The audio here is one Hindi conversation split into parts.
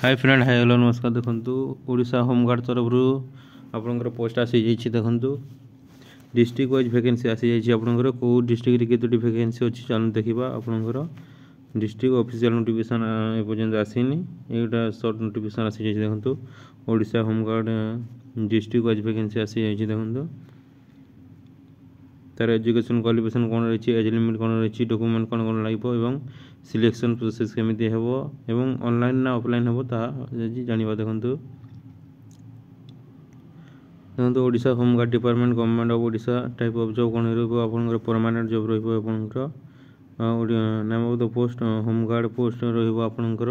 हाय फ्रेंड, हाय हेलो नमस्कार। देखंतु ओडिशा होमगार्ड तरफ आपनकर पोस्ट आसी जाइछि। देखंतु डिस्ट्रिक्ट वाइज वैकेंसी आसी जाइछि। आपनकर को डिस्ट्रिक्ट रे केतोटी वैकेंसी अछि चालू देखिबा। आपनकर डिस्ट्रिक्ट ऑफिशियल नोटिफिकेशन ए पर्यंत आसीनी। एटा शॉर्ट नोटिफिकेशन आसी जाइछि। देखंतु Odisha home guard district wise vacancy आसी जाइछि। देखंतु तार एजुकेशन क्वालिफिकेशन कोन रहिछि, एज लिमिट कोन रहिछि, डॉक्यूमेंट कोन लागबो एवं सिलेक्शन प्रोसेस केमिति हेबो एवं ऑनलाइन ना ऑफलाइन हेबो ता जानिबा। देखंतु Odisha home guard department government of Odisha type of job कोन रहबो। आपनकर परमानेंट जॉब रहबो। आपनकर name of the post home guard post रहबो। आपनकर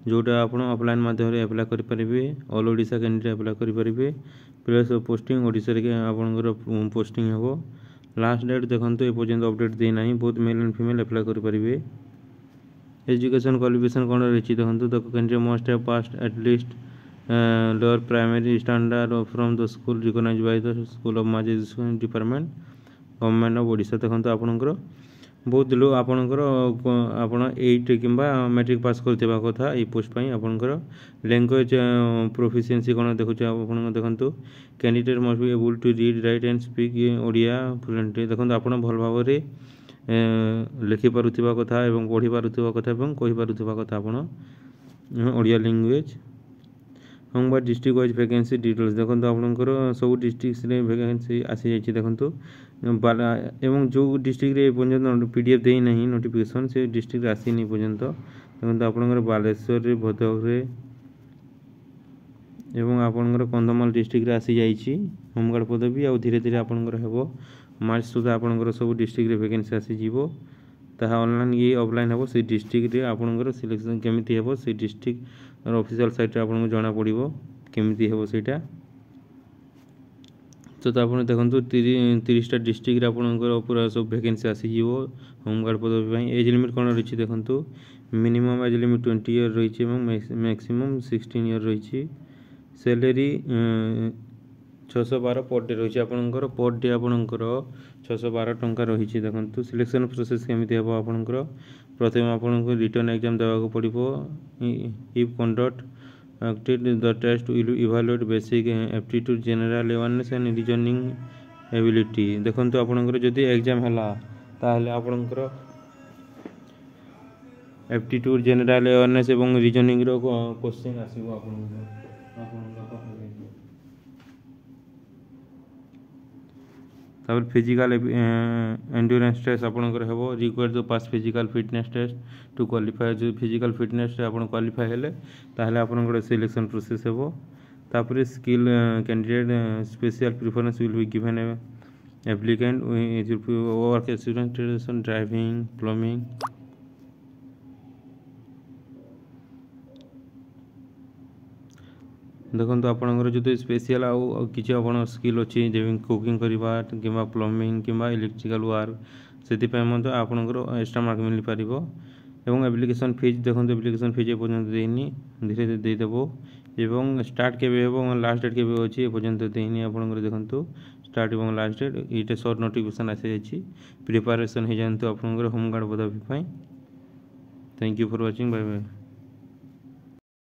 जोटा आपण ऑफलाइन माध्यम रे अप्लाई करि परिबे। ऑल ओडिशा कैंडिडेट अप्लाई करि परिबे। प्लेस ऑफ पोस्टिंग ओडिशा रे आपनकर पोस्टिंग हेबो। लास्ट डेट देखंतु ए पर्यंत अपडेट दे नाही। बहुत मेल एंड फीमेल अप्लाई करि परिबे। एजुकेशन क्वालिफिकेशन कोन रहिछि। देखंतु the candidate must have passed at least lower primary standard from the school recognized by the school of mass education department government of Odisha. देखंतु आपनकर बहुत लोग आपनकर आपण 8 किंबा मैट्रिक पास करथिबा कथा ए पोस्ट पई। आपनकर लैंग्वेज प्रोफिशिएंसी कोन देखुछ। आपण देखंतु candidate must be able to read write and speak Odia fluently. देखंतु आपण भल भाव रे लिखि पारुथिबा कथा एवं पढ़ी पारुथिबा कथा एवं कहि पारुथिबा कथा आपण Odia language. Home guard district wise vacancy details देखंतु आपनकर सब डिस्ट्रिक्ट रे वैकेंसी आसी जाइछि। देखंतु एवं जो डिस्ट्रिक्ट रे पर्यंत पीडीएफ देई नहीं नोटिफिकेशन से डिस्ट्रिक्ट आसी नहीं पर्यंत। देखंतु आपनकर बालेश्वर रे, भद्रक रे एवं आपनकर कंधमाल डिस्ट्रिक्ट रे आसी जाइछि होमगार्ड पदवी। आ धीरे धीरे आपनकर हेबो मार्च सुधा आपनकर सब डिस्ट्रिक्ट रे वैकेंसी आसी जीवो। ताहा ऑनलाइन ये ऑफलाइन हेबो। से डिस्ट्रिक्ट रे आपनकर सिलेक्शन केमिति हेबो से डिस्ट्रिक्ट ऑफिशियल साइट रे आपनको जाना पड़िबो केमिति हेबो सेटा। तो आपन देखंतु 30 टा डिस्ट्रिक्ट रे आपनकर पूरा सब वैकेंसी आसी जीवो होमगार्ड पदवी पई। एज लिमिट कोन रहिछि। देखंतु मिनिमम एज लिमिट 20 इयर रहिछि एवं मैक्सिमम 16 इयर रहिछि। सैलरी 612 पर डे रहिछि। आपनकर पर डे आपनकर 612 टंका रहिछि। देखंतु सिलेक्शन प्रोसेस केमिति हेबो। आपनकर प्रथम आपनको रिटर्न एग्जाम देबा को पड़िबो। If conduct the test will evaluate basic aptitude general awareness and reasoning ability. देखंतु आपनकर जदि एग्जाम हला ताहले आपनकर एप्टीट्यूड जनरल अवेयरनेस एवं रीजनिंग रो क्वेश्चन आसीबो। आपनकर तापर फिजिकल एंड्योरेंस टेस्ट आपनकर हेबो। Required to pass physical fitness test to qualify. जो फिजिकल फिटनेस आपन क्वालिफाई हेले ताहले आपनकर सिलेक्शन प्रोसेस हेबो। तापर skill candidate special preference will be given applicant work experience driving plumbing. देखंतु आपनकर जो स्पेशल आउ किछि आपण स्किल अछि जेविंग कुकिंग करिबा किबा प्लम्बिंग किबा इलेक्ट्रिकल वर्क सेति पय मते आपनकर एक्स्ट्रा मार्क मिल पारिबो। एवं एप्लीकेशन फीस देखंतु एप्लीकेशन फीस ए पर्यंत देइनी धीरे धीरे दे देबो। एवं स्टार्ट केबे हेबो लास्ट डेट केबे अछि ए पर्यंत देइनी। आपनकर देखंतु स्टार्ट एवं लास्ट डेट इटे शॉर्ट नोटिफिकेशन आसी जाछि। प्रिपरेशन हे जानतु आपनकर होमगार्ड पदवी पय। Thank you for watching. Bye bye.